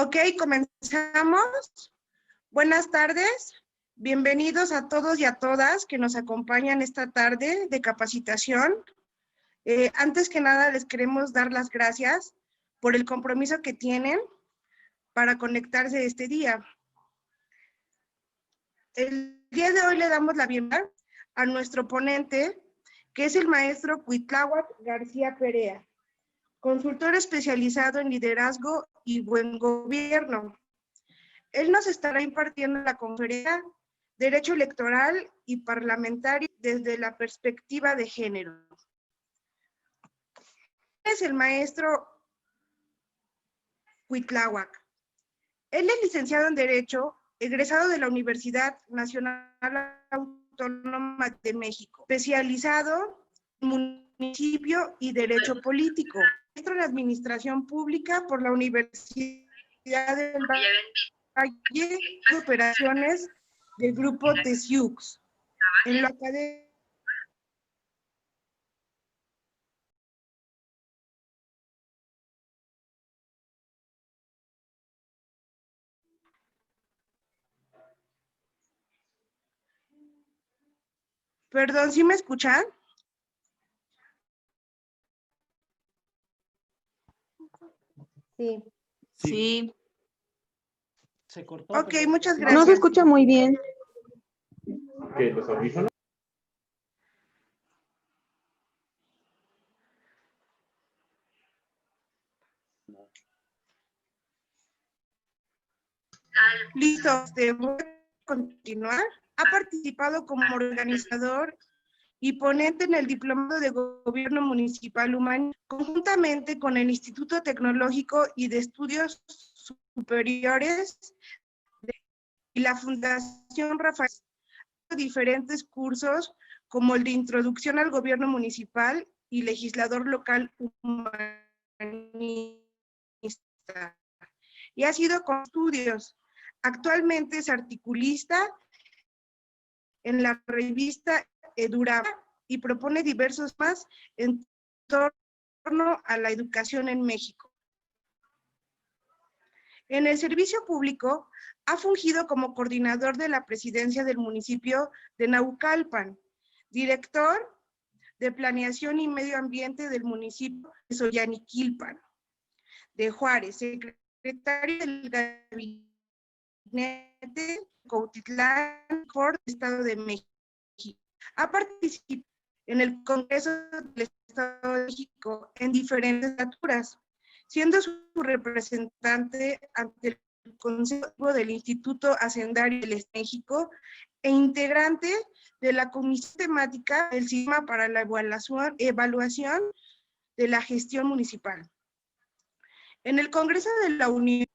Ok, comenzamos. Buenas tardes. Bienvenidos a todos y a todas que nos acompañan esta tarde de capacitación. Antes que nada, les queremos dar las gracias por el compromiso que tienen para conectarse este día. El día de hoy le damos la bienvenida a nuestro ponente, que es el maestro Cuitláhuac García Perea, consultor especializado en liderazgo y buen gobierno. Él nos estará impartiendo la conferencia Derecho Electoral y Parlamentario desde la perspectiva de género. Es el maestro Cuitláhuac. Él es licenciado en Derecho, egresado de la Universidad Nacional Autónoma de México, especializado en municipio y Derecho Político, maestro en Administración Pública por la Universidad del Valle de Operaciones del Grupo TESIUX. En la academia Perdón, ¿sí me escuchan? Sí. Sí. Se cortó. Ok, pero- muchas No se gracias. escucha muy bien. ¿Qué, los audífonos? Listo, voy a continuar. Ha participado como organizador y ponente en el Diplomado de Gobierno Municipal Humano, conjuntamente con el Instituto Tecnológico y de Estudios Superiores y la Fundación Rafael, diferentes cursos como el de Introducción al Gobierno Municipal y Legislador Local Humanista. Y ha sido con estudios. Actualmente es articulista en la revista Eduraba y propone diversos más en torno a la educación en México. En el servicio público ha fungido como coordinador de la presidencia del municipio de Naucalpan, director de Planeación y Medio Ambiente del municipio de Soyaniquilpan, de Juárez, secretario del gabinete Cuautitlán, por Estado de México. Ha participado en el Congreso del Estado de México en diferentes legislaturas, siendo su representante ante el Consejo del Instituto Hacendario del México e integrante de la Comisión Temática del Sistema para la Evaluación de la Gestión Municipal. En el Congreso de la Unión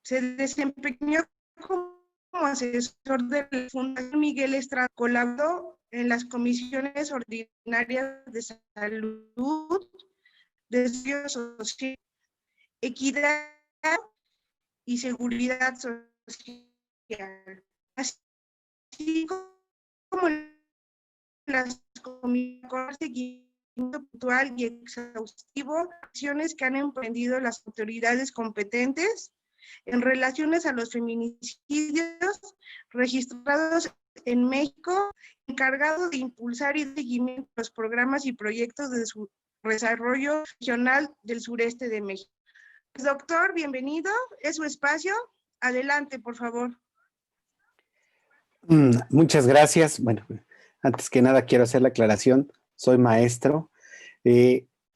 se desempeñó como asesor de la Fundación Miguel Estrada, colaboró en las comisiones ordinarias de salud, desarrollo social, equidad y seguridad social, así como las comisiones de seguimiento puntual y exhaustivo, acciones que han emprendido las autoridades competentes en relaciones a los feminicidios registrados en México, encargado de impulsar y seguimiento de los programas y proyectos de su desarrollo regional del sureste de México. Doctor, bienvenido, es su espacio. Adelante, por favor. Muchas gracias. Bueno, antes que nada quiero hacer la aclaración. Soy maestro.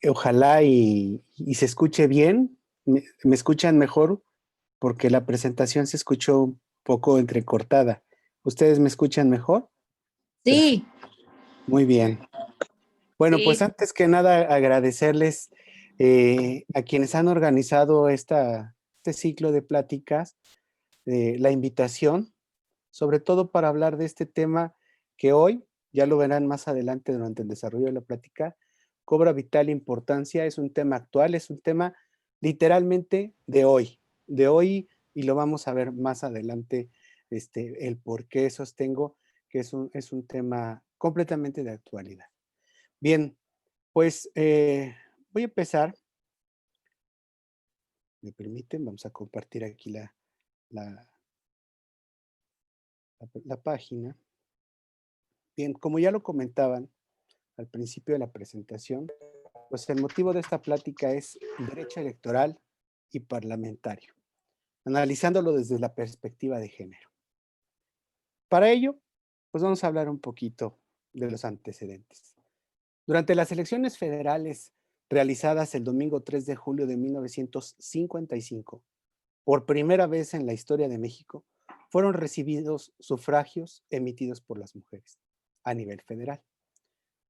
Ojalá y se escuche bien. ¿Me escuchan mejor? Porque la presentación se escuchó un poco entrecortada. ¿Ustedes me escuchan mejor? Sí. Muy bien. Bueno, Sí. pues antes que nada agradecerles a quienes han organizado este ciclo de pláticas, la invitación, sobre todo para hablar de este tema que hoy, ya lo verán más adelante durante el desarrollo de la plática, cobra vital importancia, es un tema actual, es un tema literalmente de hoy, y lo vamos a ver más adelante, el por qué sostengo que es un tema completamente de actualidad. Bien, pues voy a empezar me permiten, vamos a compartir aquí la página. Bien, como ya lo comentaban al principio de la presentación, pues el motivo de esta plática es el derecho electoral y parlamentario, analizándolo desde la perspectiva de género. Para ello, pues vamos a hablar un poquito de los antecedentes. Durante las elecciones federales realizadas el domingo 3 de julio de 1955, por primera vez en la historia de México, fueron recibidos sufragios emitidos por las mujeres a nivel federal.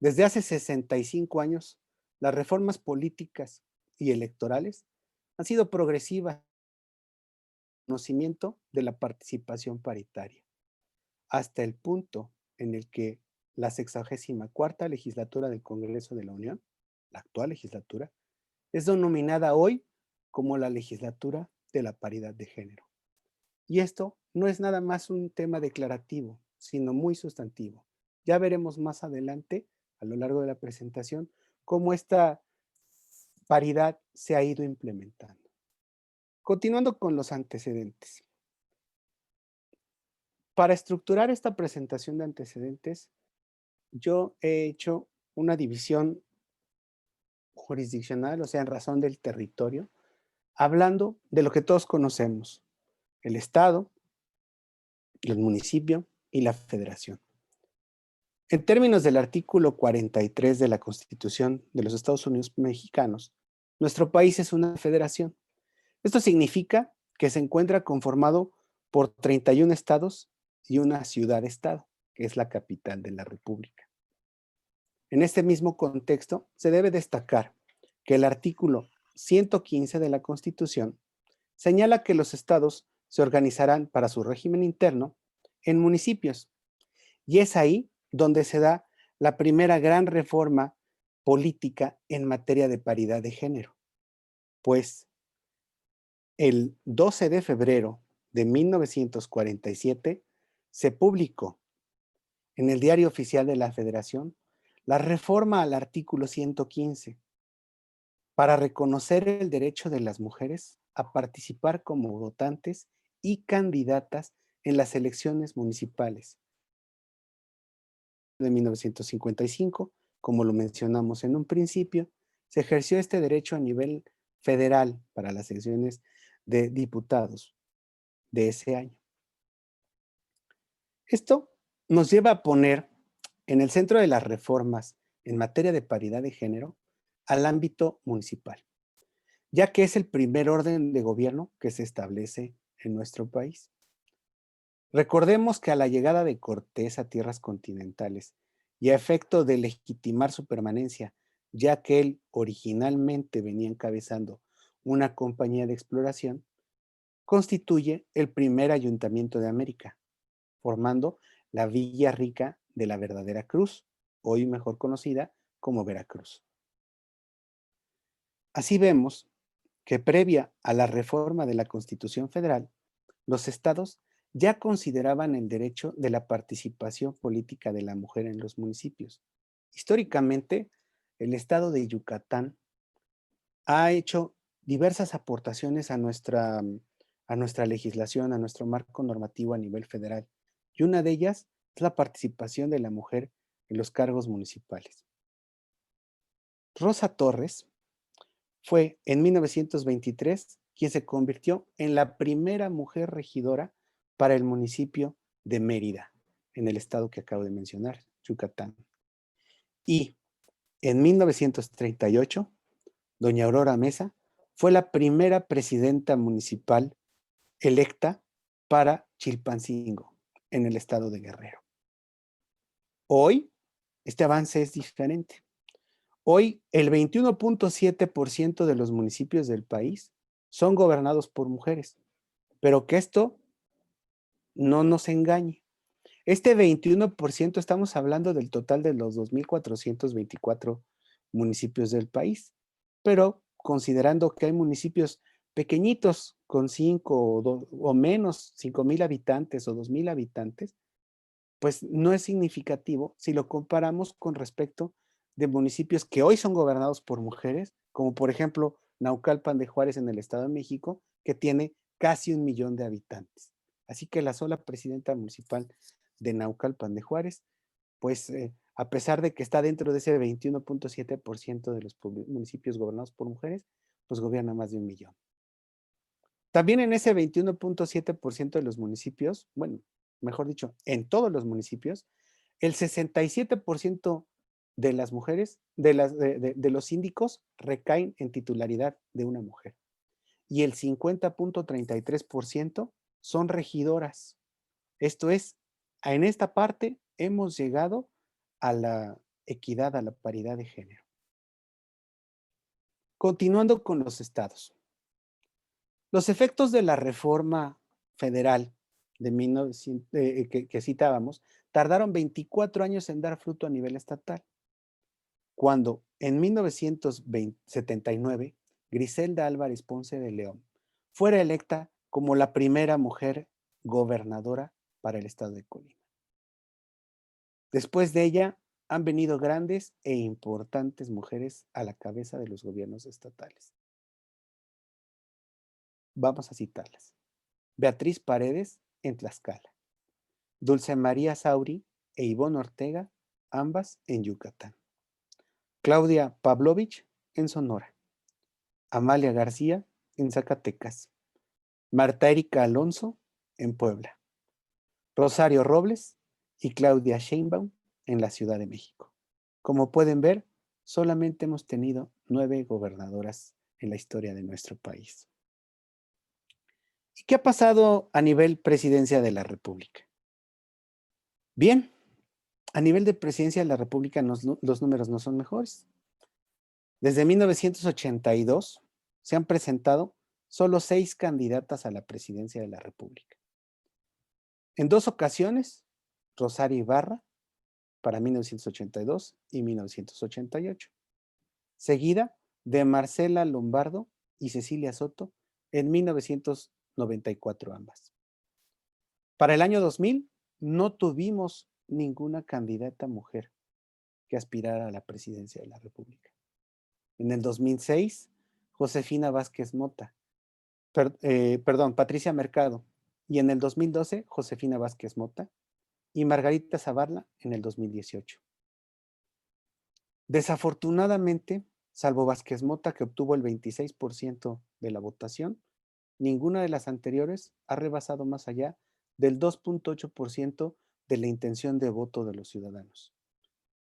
Desde hace 65 años, las reformas políticas y electorales han sido progresivas en el conocimiento de la participación paritaria, hasta el punto en el que la 64ª legislatura del Congreso de la Unión, la actual legislatura, es denominada hoy como la legislatura de la paridad de género. Y esto no es nada más un tema declarativo, sino muy sustantivo. Ya veremos más adelante, a lo largo de la presentación, cómo esta paridad se ha ido implementando. Continuando con los antecedentes. Para estructurar esta presentación de antecedentes, yo he hecho una división jurisdiccional, o sea, en razón del territorio, hablando de lo que todos conocemos, el Estado, el municipio y la federación. En términos del artículo 43 de la Constitución de los Estados Unidos mexicanos, nuestro país es una federación. Esto significa que se encuentra conformado por 31 estados y una ciudad-estado, que es la capital de la República. En este mismo contexto, se debe destacar que el artículo 115 de la Constitución señala que los estados se organizarán para su régimen interno en municipios, y es ahí donde se da la primera gran reforma política en materia de paridad de género, pues el 12 de febrero de 1947 se publicó en el Diario Oficial de la Federación la reforma al artículo 115 para reconocer el derecho de las mujeres a participar como votantes y candidatas en las elecciones municipales de 1955, como lo mencionamos en un principio, se ejerció este derecho a nivel federal para las elecciones de diputados de ese año. Esto nos lleva a poner en el centro de las reformas en materia de paridad de género al ámbito municipal, ya que es el primer orden de gobierno que se establece en nuestro país. Recordemos que a la llegada de Cortés a tierras continentales y a efecto de legitimar su permanencia, ya que él originalmente venía encabezando una compañía de exploración, constituye el primer ayuntamiento de América, formando la Villa Rica de la Verdadera Cruz, hoy mejor conocida como Veracruz. Así vemos que previa a la reforma de la Constitución Federal, los estados ya consideraban el derecho de la participación política de la mujer en los municipios. Históricamente, el estado de Yucatán ha hecho diversas aportaciones a nuestra legislación, a nuestro marco normativo a nivel federal, y una de ellas es la participación de la mujer en los cargos municipales. Rosa Torres fue en 1923 quien se convirtió en la primera mujer regidora para el municipio de Mérida, en el estado que acabo de mencionar, Yucatán. Y en 1938, doña Aurora Mesa fue la primera presidenta municipal electa para Chilpancingo, en el estado de Guerrero. Hoy, este avance es diferente. Hoy, el 21.7% de los municipios del país son gobernados por mujeres, pero que esto no nos engañe. Este 21% estamos hablando del total de los 2.424 municipios del país, pero considerando que hay municipios pequeñitos con 5 o menos, 5,000 habitantes o 2,000 habitantes, pues no es significativo si lo comparamos con respecto de municipios que hoy son gobernados por mujeres, como por ejemplo Naucalpan de Juárez en el Estado de México, que tiene casi 1 millón de habitantes. Así que la sola presidenta municipal de Naucalpan de Juárez, pues a pesar de que está dentro de ese 21.7% de los municipios gobernados por mujeres, pues gobierna más de 1 millón. También en ese 21.7% de los municipios, bueno, mejor dicho, en todos los municipios, el 67% de las mujeres, de los síndicos, recaen en titularidad de una mujer. Y el 50.33% son regidoras. Esto es, en esta parte hemos llegado a la equidad, a la paridad de género. Continuando con los estados. Los efectos de la reforma federal de 1900, que citábamos tardaron 24 años en dar fruto a nivel estatal. Cuando en 1979 Griselda Álvarez Ponce de León fuera electa como la primera mujer gobernadora para el estado de Colima. Después de ella han venido grandes e importantes mujeres a la cabeza de los gobiernos estatales. Vamos a citarlas. Beatriz Paredes en Tlaxcala, Dulce María Sauri e Ivonne Ortega, ambas en Yucatán. Claudia Pavlovich en Sonora, Amalia García en Zacatecas, Marta Erika Alonso en Puebla, Rosario Robles y Claudia Sheinbaum en la Ciudad de México. Como pueden ver, solamente hemos tenido 9 gobernadoras en la historia de nuestro país. ¿Y qué ha pasado a nivel presidencia de la República? Bien, a nivel de presidencia de la República los números no son mejores. Desde 1982 se han presentado solo 6 candidatas a la presidencia de la República. En 2 ocasiones, Rosario Ibarra para 1982 y 1988, seguida de Marcela Lombardo y Cecilia Soto en 1994 ambas. Para el año 2000 no tuvimos ninguna candidata mujer que aspirara a la presidencia de la República. En el 2006, Josefina Vázquez Mota, Patricia Mercado, y en el 2012, Josefina Vázquez Mota y Margarita Zavala en el 2018. Desafortunadamente, salvo Vázquez Mota, que obtuvo el 26% de la votación, ninguna de las anteriores ha rebasado más allá del 2.8% de la intención de voto de los ciudadanos,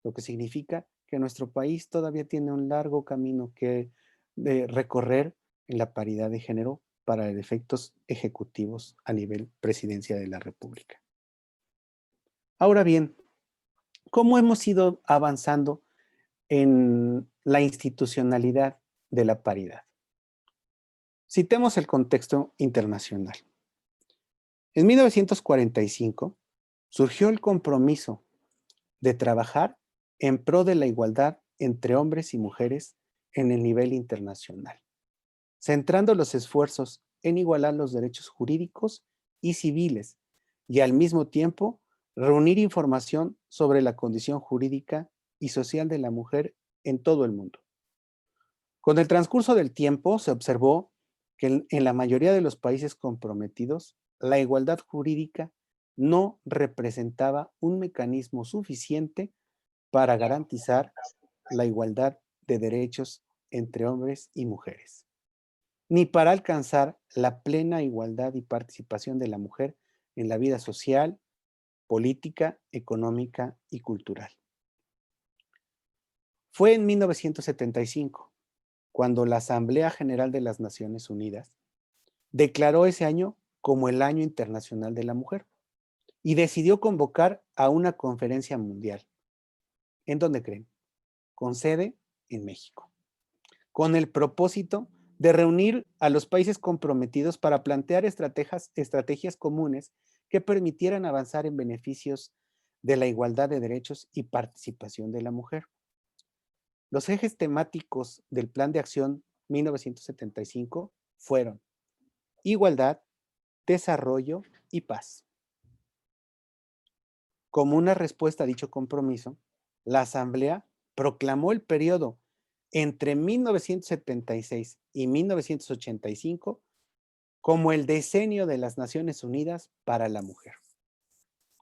lo que significa que nuestro país todavía tiene un largo camino que recorrer en la paridad de género para efectos ejecutivos a nivel presidencia de la República. Ahora bien, ¿cómo hemos ido avanzando en la institucionalidad de la paridad? Citemos el contexto internacional. En 1945 surgió el compromiso de trabajar en pro de la igualdad entre hombres y mujeres en el nivel internacional, centrando los esfuerzos en igualar los derechos jurídicos y civiles y al mismo tiempo reunir información sobre la condición jurídica y social de la mujer en todo el mundo. Con el transcurso del tiempo se observó que en la mayoría de los países comprometidos, la igualdad jurídica no representaba un mecanismo suficiente para garantizar la igualdad de derechos entre hombres y mujeres, ni para alcanzar la plena igualdad y participación de la mujer en la vida social, política, económica y cultural. Fue en 1975 cuando la Asamblea General de las Naciones Unidas declaró ese año como el Año Internacional de la Mujer y decidió convocar a una conferencia mundial. ¿En dónde creen? Con sede en México, con el propósito de reunir a los países comprometidos para plantear estrategias comunes que permitieran avanzar en beneficios de la igualdad de derechos y participación de la mujer. Los ejes temáticos del Plan de Acción 1975 fueron igualdad, desarrollo y paz. Como una respuesta a dicho compromiso, la Asamblea proclamó el periodo entre 1976 y 1985 como el Decenio de las Naciones Unidas para la Mujer,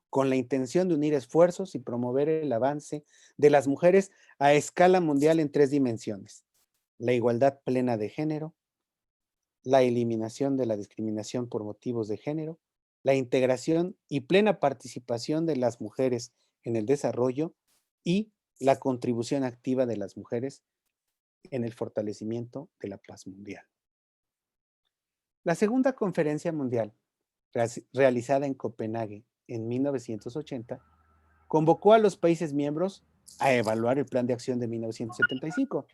con la intención de unir esfuerzos y promover el avance de las mujeres a escala mundial en 3 dimensiones: la igualdad plena de género, la eliminación de la discriminación por motivos de género, la integración y plena participación de las mujeres en el desarrollo y la contribución activa de las mujeres en el fortalecimiento de la paz mundial. La segunda conferencia mundial, realizada en Copenhague en 1980, convocó a los países miembros a evaluar el Plan de Acción de 1975.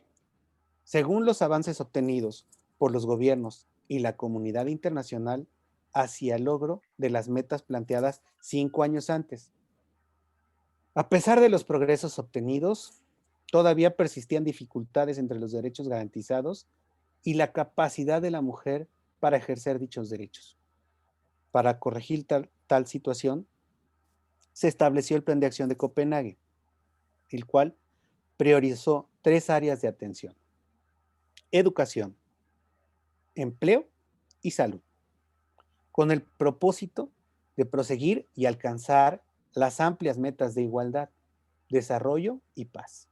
Según los avances obtenidos por los gobiernos y la comunidad internacional hacia el logro de las metas planteadas 5 años antes. A pesar de los progresos obtenidos, todavía persistían dificultades entre los derechos garantizados y la capacidad de la mujer para ejercer dichos derechos. Para corregir tal situación, se estableció el Plan de Acción de Copenhague, el cual priorizó 3 áreas de atención: educación, empleo y salud, con el propósito de proseguir y alcanzar las amplias metas de igualdad, desarrollo y paz.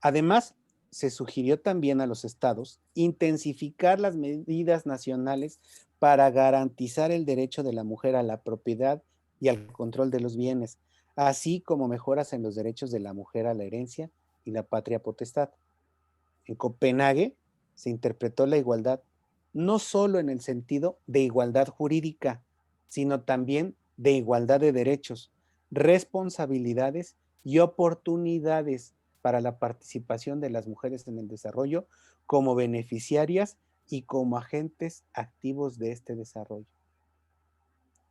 Además, se sugirió también a los estados intensificar las medidas nacionales para garantizar el derecho de la mujer a la propiedad y al control de los bienes, así como mejoras en los derechos de la mujer a la herencia y la patria potestad. En Copenhague se interpretó la igualdad no solo en el sentido de igualdad jurídica, sino también de igualdad de derechos, responsabilidades y oportunidades para la participación de las mujeres en el desarrollo como beneficiarias y como agentes activos de este desarrollo.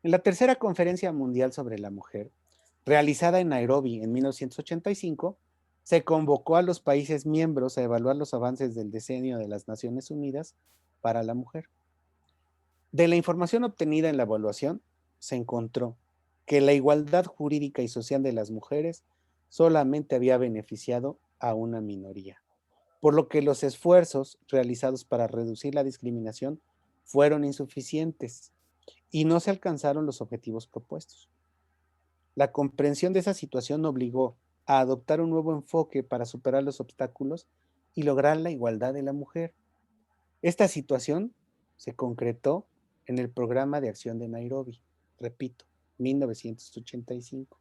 En la tercera Conferencia Mundial sobre la Mujer, realizada en Nairobi en 1985, se convocó a los países miembros a evaluar los avances del Decenio de las Naciones Unidas para la Mujer. De la información obtenida en la evaluación, se encontró que la igualdad jurídica y social de las mujeres solamente había beneficiado a una minoría, por lo que los esfuerzos realizados para reducir la discriminación fueron insuficientes y no se alcanzaron los objetivos propuestos. La comprensión de esa situación obligó a adoptar un nuevo enfoque para superar los obstáculos y lograr la igualdad de la mujer. Esta situación se concretó en el Programa de Acción de Nairobi, repito, 1985,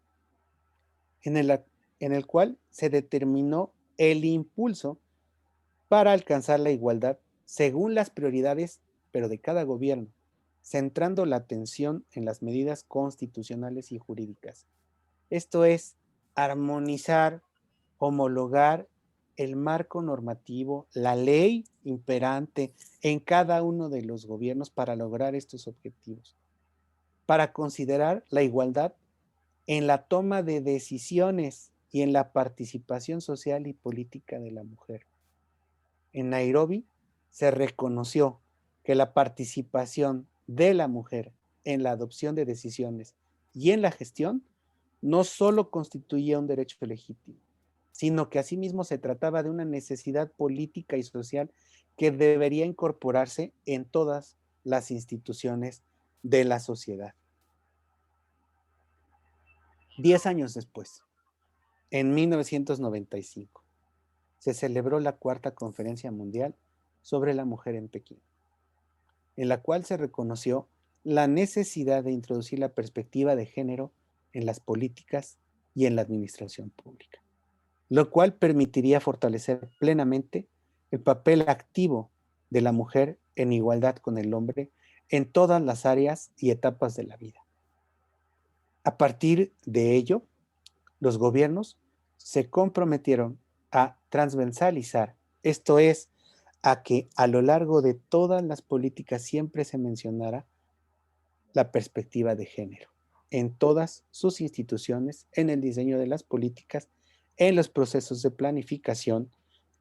en el cual se determinó el impulso para alcanzar la igualdad según las prioridades, pero de cada gobierno, centrando la atención en las medidas constitucionales y jurídicas. Esto es, armonizar, homologar el marco normativo, la ley imperante en cada uno de los gobiernos para lograr estos objetivos, para considerar la igualdad en la toma de decisiones y en la participación social y política de la mujer. En Nairobi se reconoció que la participación de la mujer en la adopción de decisiones y en la gestión no solo constituía un derecho legítimo, sino que asimismo se trataba de una necesidad política y social que debería incorporarse en todas las instituciones de la sociedad. 10 años después, en 1995, se celebró la cuarta Conferencia Mundial sobre la Mujer en Pekín, en la cual se reconoció la necesidad de introducir la perspectiva de género en las políticas y en la administración pública, lo cual permitiría fortalecer plenamente el papel activo de la mujer en igualdad con el hombre en todas las áreas y etapas de la vida. A partir de ello, los gobiernos se comprometieron a transversalizar, esto es, a que a lo largo de todas las políticas siempre se mencionara la perspectiva de género, en todas sus instituciones, en el diseño de las políticas, en los procesos de planificación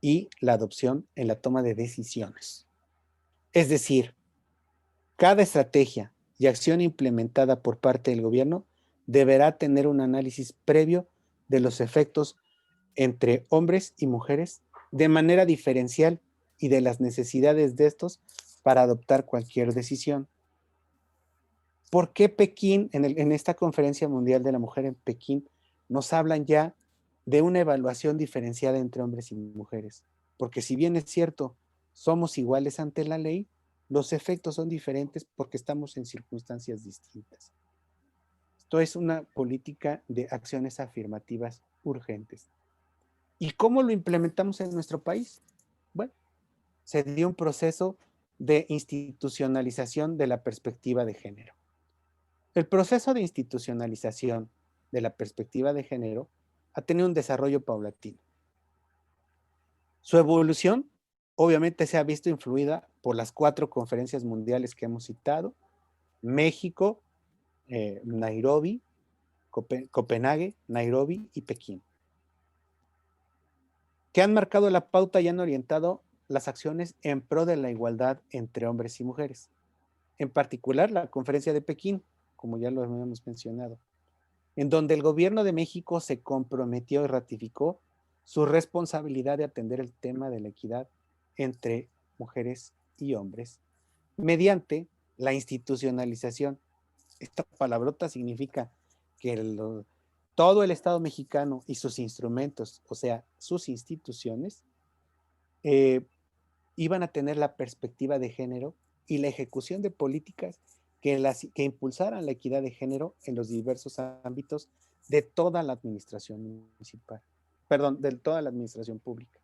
y la adopción en la toma de decisiones. Es decir, cada estrategia y acción implementada por parte del gobierno deberá tener un análisis previo de los efectos entre hombres y mujeres de manera diferencial y de las necesidades de estos para adoptar cualquier decisión. ¿Por qué Pekín, en esta Conferencia Mundial de la Mujer en Pekín, nos hablan ya de una evaluación diferenciada entre hombres y mujeres? Porque si bien es cierto, somos iguales ante la ley, los efectos son diferentes porque estamos en circunstancias distintas. Esto es una política de acciones afirmativas urgentes. ¿Y cómo lo implementamos en nuestro país? Bueno, se dio un proceso de institucionalización de la perspectiva de género. El proceso de institucionalización de la perspectiva de género ha tenido un desarrollo paulatino. Su evolución, obviamente, se ha visto influida por las 4 conferencias mundiales que hemos citado: México, Nairobi, Copenhague, Nairobi y Pekín, que han marcado la pauta y han orientado las acciones en pro de la igualdad entre hombres y mujeres. En particular, la conferencia de Pekín, como ya lo hemos mencionado, en donde el gobierno de México se comprometió y ratificó su responsabilidad de atender el tema de la equidad entre mujeres y hombres mediante la institucionalización. Esta palabrota significa que todo el Estado mexicano y sus instrumentos, o sea, sus instituciones, iban a tener la perspectiva de género y la ejecución de políticas que impulsaran la equidad de género en los diversos ámbitos de toda la administración municipal, perdón, de toda la administración pública.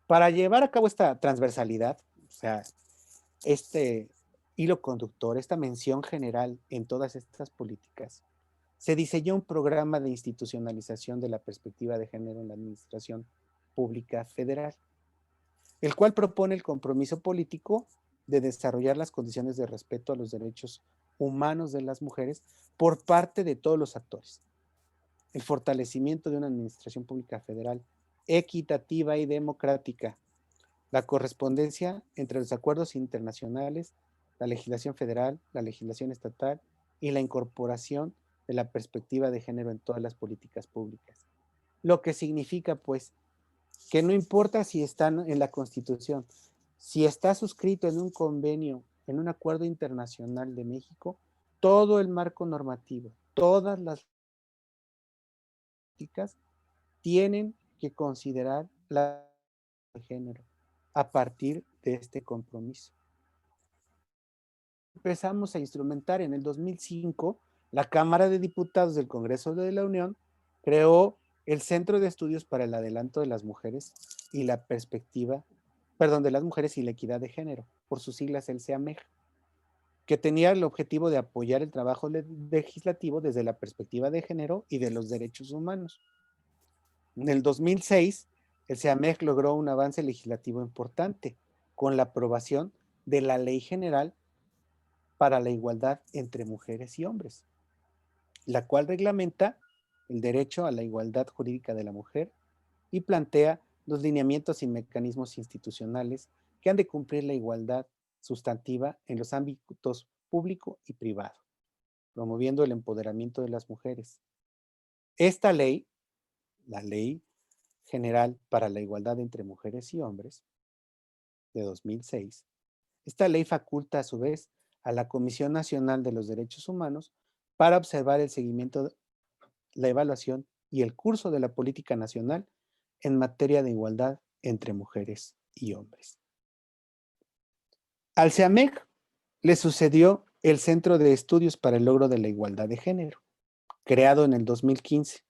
Para llevar a cabo esta transversalidad, o sea, este hilo conductor, esta mención general en todas estas políticas, se diseñó un programa de institucionalización de la perspectiva de género en la administración pública federal, el cual propone el compromiso político de desarrollar las condiciones de respeto a los derechos humanos de las mujeres por parte de todos los actores, el fortalecimiento de una administración pública federal equitativa y democrática, la correspondencia entre los acuerdos internacionales, la legislación federal, la legislación estatal y la incorporación de la perspectiva de género en todas las políticas públicas. Lo que significa, pues, que no importa si están en la Constitución, si está suscrito en un convenio, en un acuerdo internacional de México, todo el marco normativo, todas las políticas tienen que considerar la de género a partir de este compromiso. Empezamos a instrumentar en el 2005, la Cámara de Diputados del Congreso de la Unión creó el Centro de Estudios para el Adelanto de las Mujeres y la Perspectiva, perdón, de las Mujeres y la Equidad de Género, por sus siglas el CEAMEG, que tenía el objetivo de apoyar el trabajo legislativo desde la perspectiva de género y de los derechos humanos. En el 2006, el CEAMEG logró un avance legislativo importante con la aprobación de la Ley General para la Igualdad entre Mujeres y Hombres, la cual reglamenta el derecho a la igualdad jurídica de la mujer y plantea los lineamientos y mecanismos institucionales que han de cumplir la igualdad sustantiva en los ámbitos público y privado, promoviendo el empoderamiento de las mujeres. Esta ley, la Ley General para la Igualdad entre Mujeres y Hombres, de 2006, esta ley faculta a su vez a la Comisión Nacional de los Derechos Humanos para observar el seguimiento, la evaluación y el curso de la política nacional en materia de igualdad entre mujeres y hombres. Al CEAMEG le sucedió el Centro de Estudios para el Logro de la Igualdad de Género, creado en el 2015,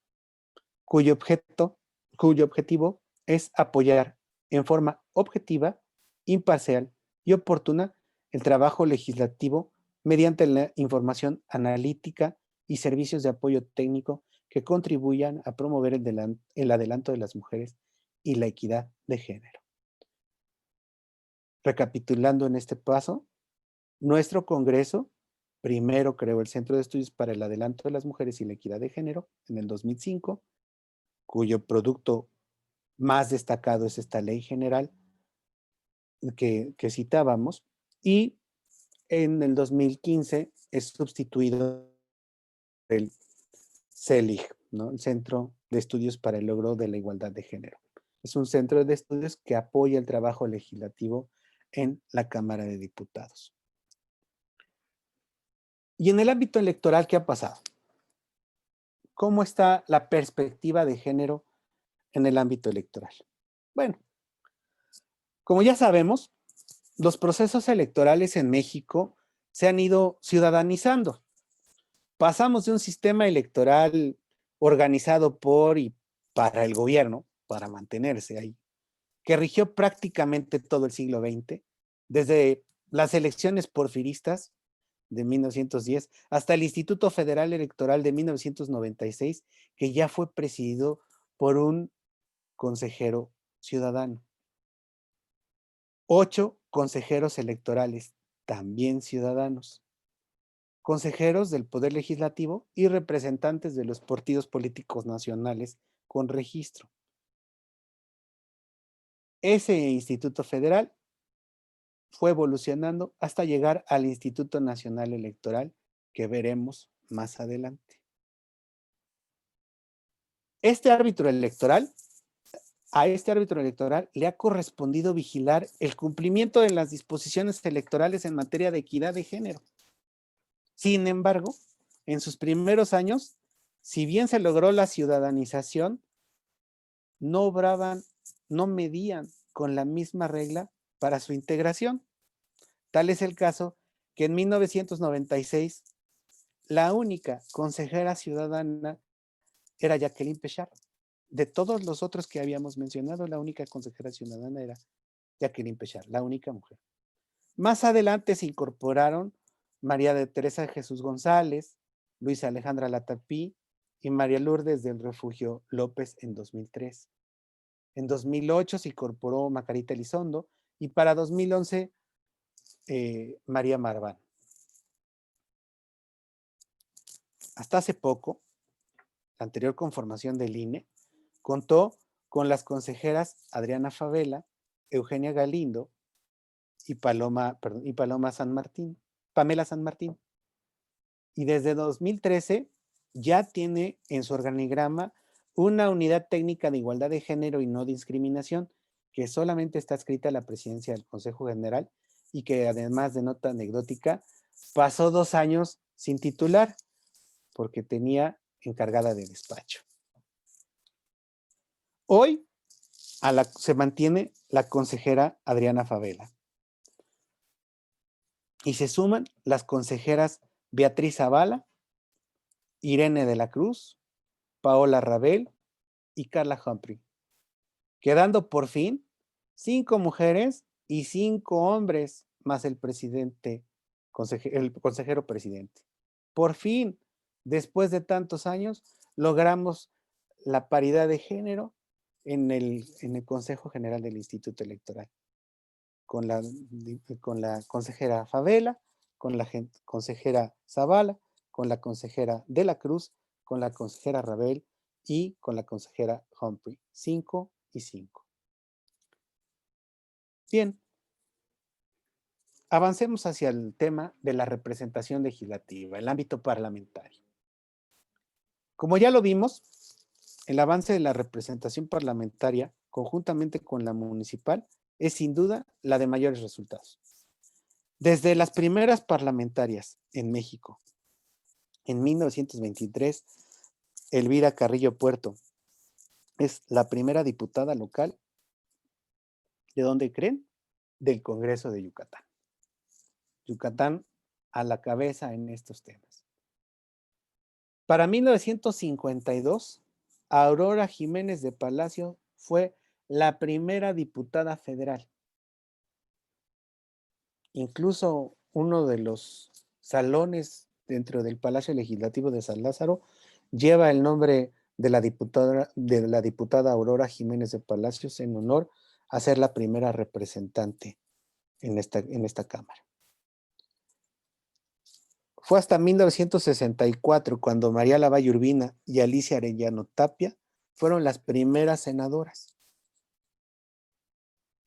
cuyo objetivo es apoyar en forma objetiva, imparcial y oportuna el trabajo legislativo mediante la información analítica y servicios de apoyo técnico que contribuyan a promover el adelanto de las mujeres y la equidad de género. Recapitulando en este paso, nuestro Congreso primero creó el Centro de Estudios para el Adelanto de las Mujeres y la Equidad de Género en el 2005, cuyo producto más destacado es esta Ley General que citábamos, y en el 2015 es sustituido el CELIG, ¿no? El Centro de Estudios para el Logro de la Igualdad de Género. Es un centro de estudios que apoya el trabajo legislativo en la Cámara de Diputados. Y en el ámbito electoral, ¿qué ha pasado? ¿Cómo está la perspectiva de género en el ámbito electoral? Bueno, como ya sabemos, los procesos electorales en México se han ido ciudadanizando. Pasamos de un sistema electoral organizado por y para el gobierno, para mantenerse ahí, que rigió prácticamente todo el siglo XX, desde las elecciones porfiristas de 1910 hasta el Instituto Federal Electoral de 1996, que ya fue presidido por un consejero ciudadano. 8 consejeros electorales, también ciudadanos. Consejeros del Poder Legislativo y representantes de los partidos políticos nacionales con registro. Ese Instituto Federal fue evolucionando hasta llegar al Instituto Nacional Electoral, que veremos más adelante. A este árbitro electoral le ha correspondido vigilar el cumplimiento de las disposiciones electorales en materia de equidad de género. Sin embargo, en sus primeros años, si bien se logró la ciudadanización, no obraban, no medían con la misma regla para su integración. Tal es el caso que en 1996 la única consejera ciudadana era Jacqueline Pechard. De todos los otros que habíamos mencionado, la única consejera ciudadana era Jacqueline Pechard, la única mujer. Más adelante se incorporaron María de Teresa Jesús González, Luisa Alejandra Latapí y María Lourdes del Refugio López en 2003. En 2008 se incorporó Macarita Elizondo y para 2011 María Marván. Hasta hace poco, la anterior conformación del INE contó con las consejeras Adriana Favela, Eugenia Galindo y Pamela San Martín. Y desde 2013 ya tiene en su organigrama una unidad técnica de igualdad de género y no discriminación, que solamente está adscrita a la presidencia del Consejo General y que, además de nota anecdótica, pasó 2 años sin titular porque tenía encargada de despacho. Hoy se mantiene la consejera Adriana Favela y se suman las consejeras Beatriz Zavala, Irene de la Cruz, Paola Rabel y Carla Humphrey, quedando por fin 5 mujeres y 5 hombres más el consejero presidente. Por fin, después de tantos años, logramos la paridad de género en el Consejo General del Instituto Electoral, con la consejera Favela, con la consejera Zavala, con la consejera de la Cruz, con la consejera Rabel y con la consejera Humphrey. 5 y 5. Bien, avancemos hacia el tema de la representación legislativa, el ámbito parlamentario. Como ya lo vimos, el avance de la representación parlamentaria, conjuntamente con la municipal, es sin duda la de mayores resultados. Desde las primeras parlamentarias en México, en 1923, Elvira Carrillo Puerto es la primera diputada local. ¿De dónde creen? Del Congreso de Yucatán. Yucatán a la cabeza en estos temas. Para 1952, Aurora Jiménez de Palacio fue la primera diputada federal. Incluso uno de los salones dentro del Palacio Legislativo de San Lázaro lleva el nombre de la diputada Aurora Jiménez de Palacios en honor a ser la primera representante en esta Cámara. Fue hasta 1964 cuando María Lavalle Urbina y Alicia Arellano Tapia fueron las primeras senadoras.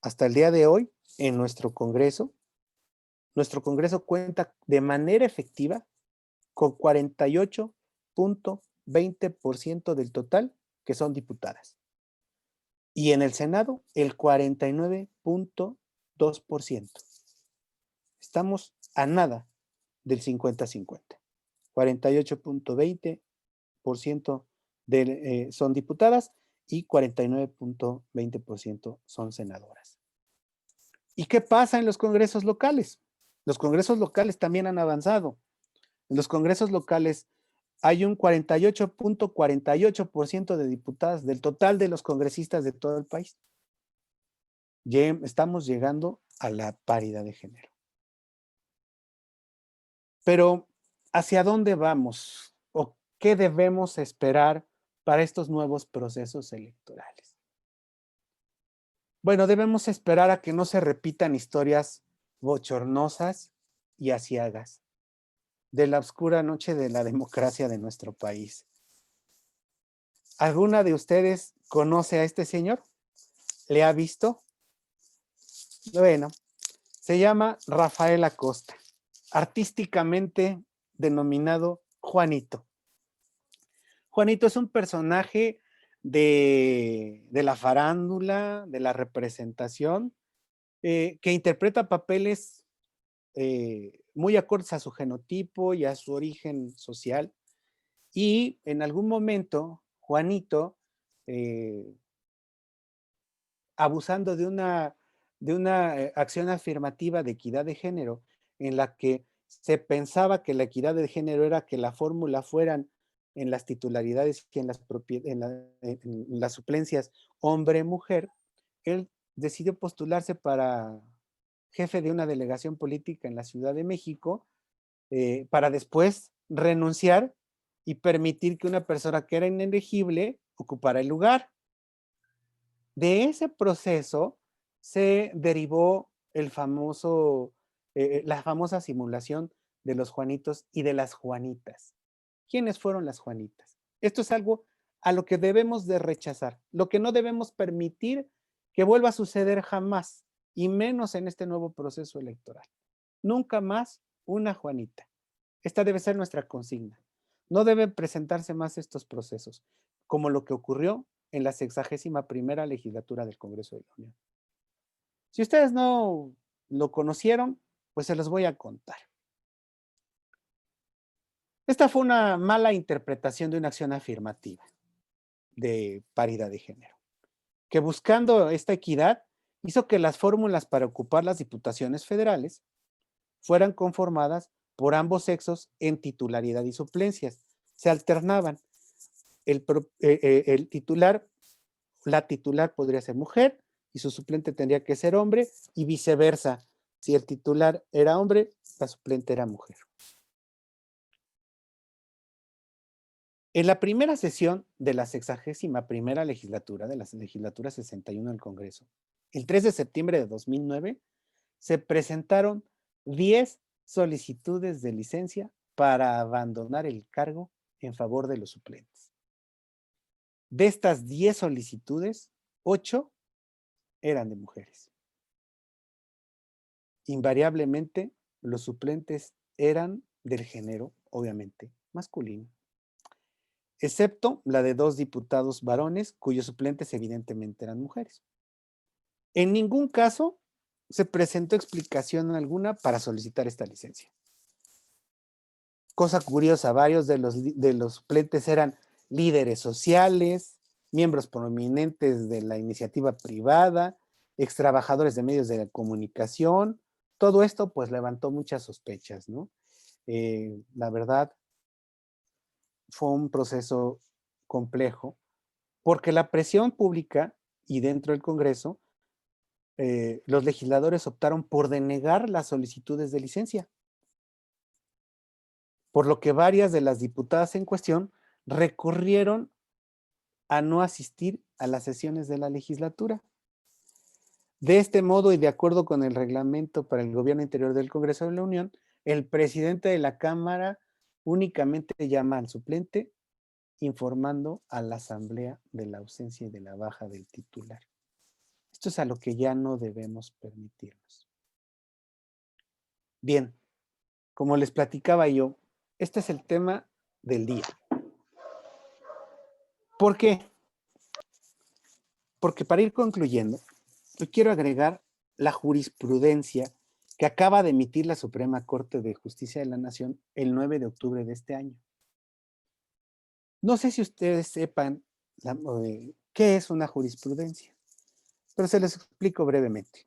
Hasta el día de hoy, en nuestro Congreso cuenta de manera efectiva con 48.20% del total que son diputadas. y en el Senado el 49.2%. Estamos a nada del 50-50. 48.20% son diputadas y 49.20% son senadoras. ¿Y qué pasa en los congresos locales? Los congresos locales también han avanzado. En los congresos locales hay un 48.48% de diputadas del total de los congresistas de todo el país. Estamos llegando a la paridad de género. Pero, ¿hacia dónde vamos? ¿O qué debemos esperar para estos nuevos procesos electorales? Bueno, debemos esperar a que no se repitan historias bochornosas y aciagas de la oscura noche de la democracia de nuestro país. ¿Alguna de ustedes conoce a este señor? ¿Le ha visto? Bueno, se llama Rafael Acosta, artísticamente denominado Juanito. Juanito es un personaje de la farándula, de la representación, que interpreta papeles muy acordes a su genotipo y a su origen social. Y en algún momento, Juanito, abusando de una acción afirmativa de equidad de género, en la que se pensaba que la equidad de género era que la fórmula fueran en las titularidades y en las suplencias hombre-mujer, él decidió postularse para jefe de una delegación política en la Ciudad de México, para después renunciar y permitir que una persona que era inelegible ocupara el lugar. De ese proceso se derivó la famosa simulación de los Juanitos y de las Juanitas. ¿Quiénes fueron las Juanitas? Esto es algo a lo que debemos de rechazar, lo que no debemos permitir que vuelva a suceder jamás, y menos en este nuevo proceso electoral. Nunca más una Juanita. Esta debe ser nuestra consigna. No deben presentarse más estos procesos, como lo que ocurrió en la 61ª legislatura del Congreso de la Unión. Si ustedes no lo conocieron, pues se los voy a contar. Esta fue una mala interpretación de una acción afirmativa de paridad de género, que buscando esta equidad hizo que las fórmulas para ocupar las diputaciones federales fueran conformadas por ambos sexos en titularidad y suplencias. Se alternaban. El titular, la titular podría ser mujer y su suplente tendría que ser hombre, y viceversa. Si el titular era hombre, la suplente era mujer. En la primera sesión de la 61ª legislatura, de la legislatura 61 del Congreso, el 3 de septiembre de 2009, se presentaron 10 solicitudes de licencia para abandonar el cargo en favor de los suplentes. De estas 10 solicitudes, 8 eran de mujeres. Invariablemente, los suplentes eran del género, obviamente, masculino, excepto la de 2 diputados varones, cuyos suplentes evidentemente eran mujeres. En ningún caso se presentó explicación alguna para solicitar esta licencia. Cosa curiosa, varios de los suplentes eran líderes sociales, miembros prominentes de la iniciativa privada, extrabajadores de medios de comunicación. Todo esto pues levantó muchas sospechas, ¿no? La verdad, fue un proceso complejo, porque la presión pública y dentro del Congreso, los legisladores optaron por denegar las solicitudes de licencia, por lo que varias de las diputadas en cuestión recurrieron a no asistir a las sesiones de la legislatura. De este modo, y de acuerdo con el reglamento para el gobierno interior del Congreso de la Unión, el presidente de la Cámara únicamente llama al suplente informando a la Asamblea de la ausencia y de la baja del titular. Esto es a lo que ya no debemos permitirnos. Bien, como les platicaba yo, este es el tema del día. ¿Por qué? porque para ir concluyendo, yo quiero agregar la jurisprudencia que acaba de emitir la Suprema Corte de Justicia de la Nación el 9 de octubre de este año. No sé si ustedes sepan qué es una jurisprudencia, pero se les explico brevemente.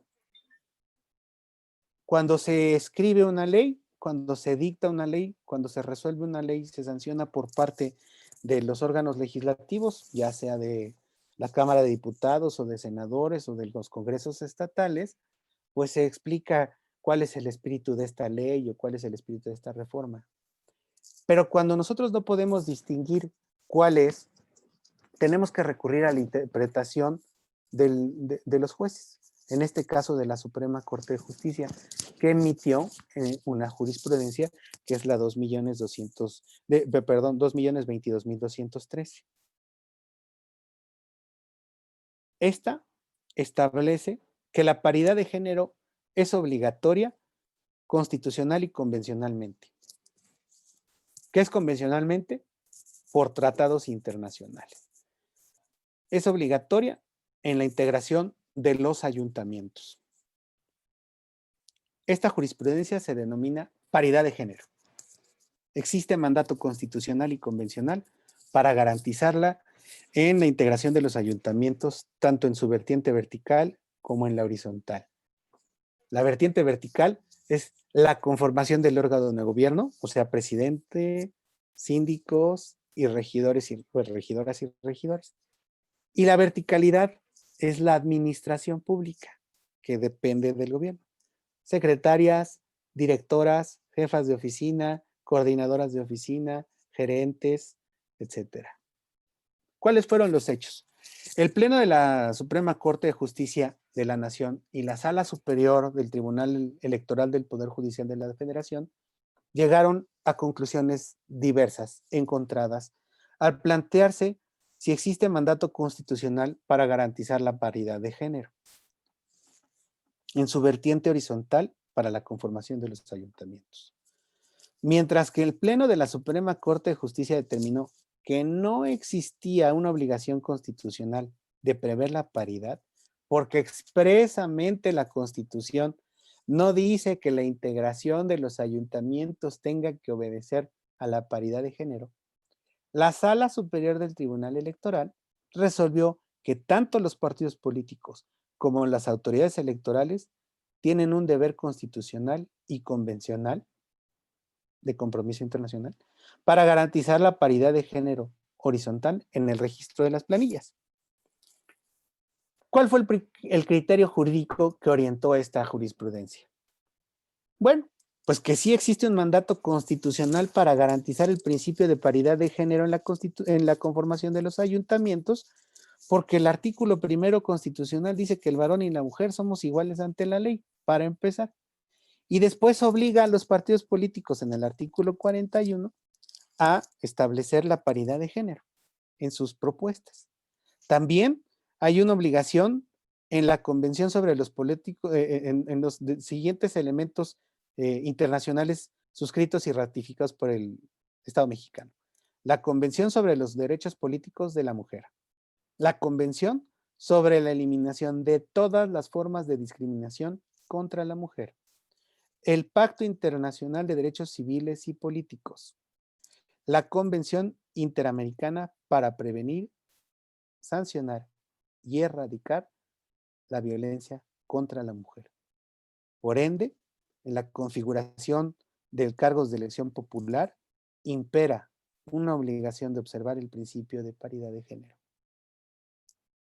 Cuando se escribe una ley, cuando se dicta una ley, cuando se resuelve una ley, se sanciona por parte de los órganos legislativos, ya sea de la Cámara de Diputados o de senadores o de los congresos estatales, pues se explica cuál es el espíritu de esta ley o cuál es el espíritu de esta reforma. Pero cuando nosotros no podemos distinguir cuál es, tenemos que recurrir a la interpretación de los jueces, en este caso de la Suprema Corte de Justicia, que emitió una jurisprudencia que es la 2.022.213. Esta establece que la paridad de género es obligatoria constitucional y convencionalmente. ¿Qué es convencionalmente? Por tratados internacionales. Es obligatoria en la integración de los ayuntamientos. Esta jurisprudencia se denomina paridad de género. Existe mandato constitucional y convencional para garantizarla en la integración de los ayuntamientos, tanto en su vertiente vertical como en la horizontal. La vertiente vertical es la conformación del órgano de gobierno, o sea, presidente, síndicos y regidores y regidoras y regidores. Y la verticalidad es la administración pública, que depende del gobierno. Secretarias, directoras, jefas de oficina, coordinadoras de oficina, gerentes, etcétera. ¿Cuáles fueron los hechos? El Pleno de la Suprema Corte de Justicia de la Nación y la Sala Superior del Tribunal Electoral del Poder Judicial de la Federación llegaron a conclusiones diversas, encontradas, al plantearse si existe mandato constitucional para garantizar la paridad de género en su vertiente horizontal para la conformación de los ayuntamientos. Mientras que el Pleno de la Suprema Corte de Justicia determinó que no existía una obligación constitucional de prever la paridad, porque expresamente la Constitución no dice que la integración de los ayuntamientos tenga que obedecer a la paridad de género. La Sala Superior del Tribunal Electoral resolvió que tanto los partidos políticos como las autoridades electorales tienen un deber constitucional y convencional de compromiso internacional para garantizar la paridad de género horizontal en el registro de las planillas. ¿Cuál fue el criterio jurídico que orientó esta jurisprudencia? Bueno, pues que sí existe un mandato constitucional para garantizar el principio de paridad de género en la conformación de los ayuntamientos, porque el artículo primero constitucional dice que el varón y la mujer somos iguales ante la ley, para empezar. Y después obliga a los partidos políticos en el artículo 41 a establecer la paridad de género en sus propuestas. También hay una obligación en la Convención sobre los políticos, en los siguientes elementos internacionales suscritos y ratificados por el Estado mexicano. La Convención sobre los Derechos Políticos de la Mujer. La Convención sobre la eliminación de todas las formas de discriminación contra la mujer. El Pacto Internacional de Derechos Civiles y Políticos. La Convención Interamericana para prevenir, sancionar y erradicar la violencia contra la mujer. Por ende, en la configuración de cargos de elección popular, impera una obligación de observar el principio de paridad de género,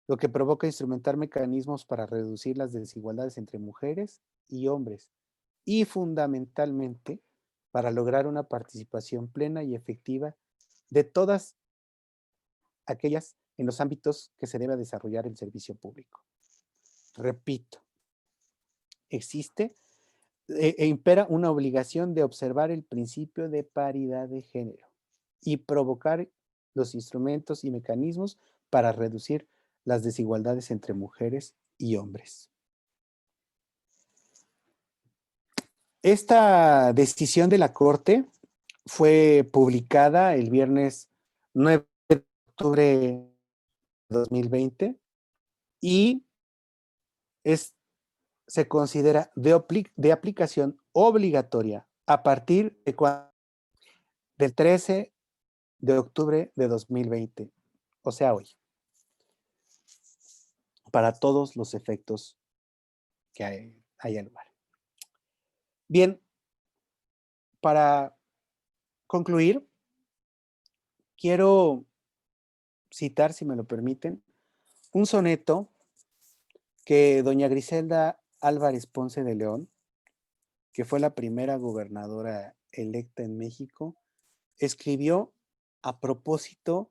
lo que provoca instrumentar mecanismos para reducir las desigualdades entre mujeres y hombres, y fundamentalmente para lograr una participación plena y efectiva de todas aquellas en los ámbitos que se debe desarrollar el servicio público. Repito, existe e impera una obligación de observar el principio de paridad de género y provocar los instrumentos y mecanismos para reducir las desigualdades entre mujeres y hombres. Esta decisión de la Corte fue publicada el viernes 9 de octubre de 2020 y se considera de aplicación obligatoria a partir del 13 de octubre de 2020, o sea, hoy, para todos los efectos que haya lugar. Bien, para concluir, quiero citar, si me lo permiten, un soneto que doña Griselda Álvarez Ponce de León, que fue la primera gobernadora electa en México, escribió a propósito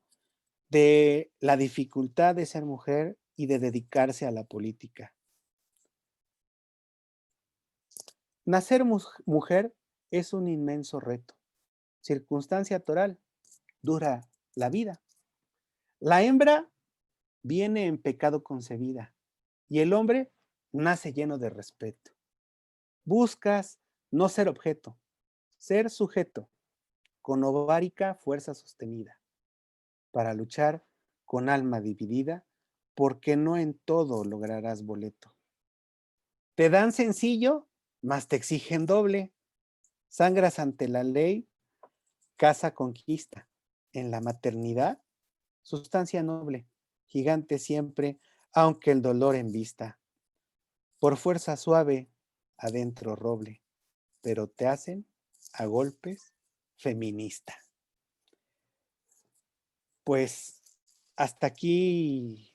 de la dificultad de ser mujer y de dedicarse a la política. Nacer mujer es un inmenso reto. Circunstancia toral, dura la vida. La hembra viene en pecado concebida y el hombre nace lleno de respeto. Buscas no ser objeto, ser sujeto, con ovárica fuerza sostenida, para luchar con alma dividida, porque no en todo lograrás boleto. Te dan sencillo, mas te exigen doble. Sangras ante la ley, casa conquista. En la maternidad, sustancia noble, gigante siempre, aunque el dolor en vista. Por fuerza suave, adentro roble, pero te hacen a golpes feminista. Pues hasta aquí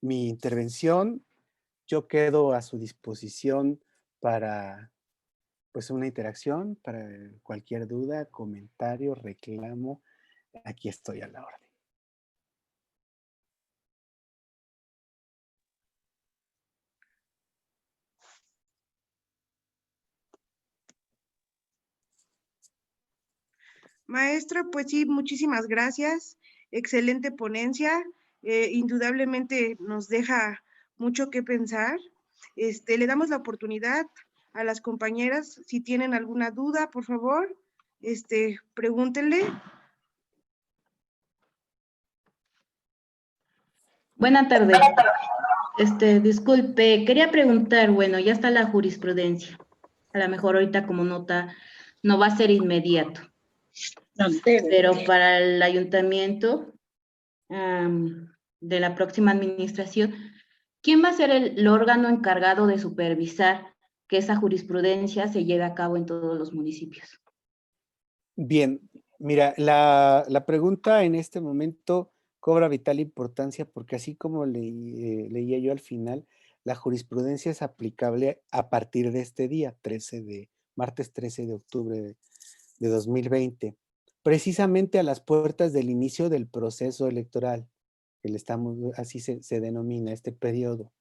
mi intervención. Yo quedo a su disposición para pues una interacción, para cualquier duda, comentario, reclamo. Aquí estoy a la orden. Maestra, pues sí, muchísimas gracias. Excelente ponencia. Indudablemente nos deja mucho que pensar. Le damos la oportunidad a las compañeras, si tienen alguna duda, por favor, pregúntenle. Buenas tardes. Disculpe, quería preguntar, bueno, ya está la jurisprudencia. A lo mejor ahorita como nota no va a ser inmediato. Pero para el ayuntamiento de la próxima administración, ¿quién va a ser el órgano encargado de supervisar que esa jurisprudencia se lleve a cabo en todos los municipios? Bien, mira, la pregunta en este momento cobra vital importancia porque así como leía yo al final, la jurisprudencia es aplicable a partir de este día, martes 13 de octubre de 2020, precisamente a las puertas del inicio del proceso electoral, así se denomina este periodo,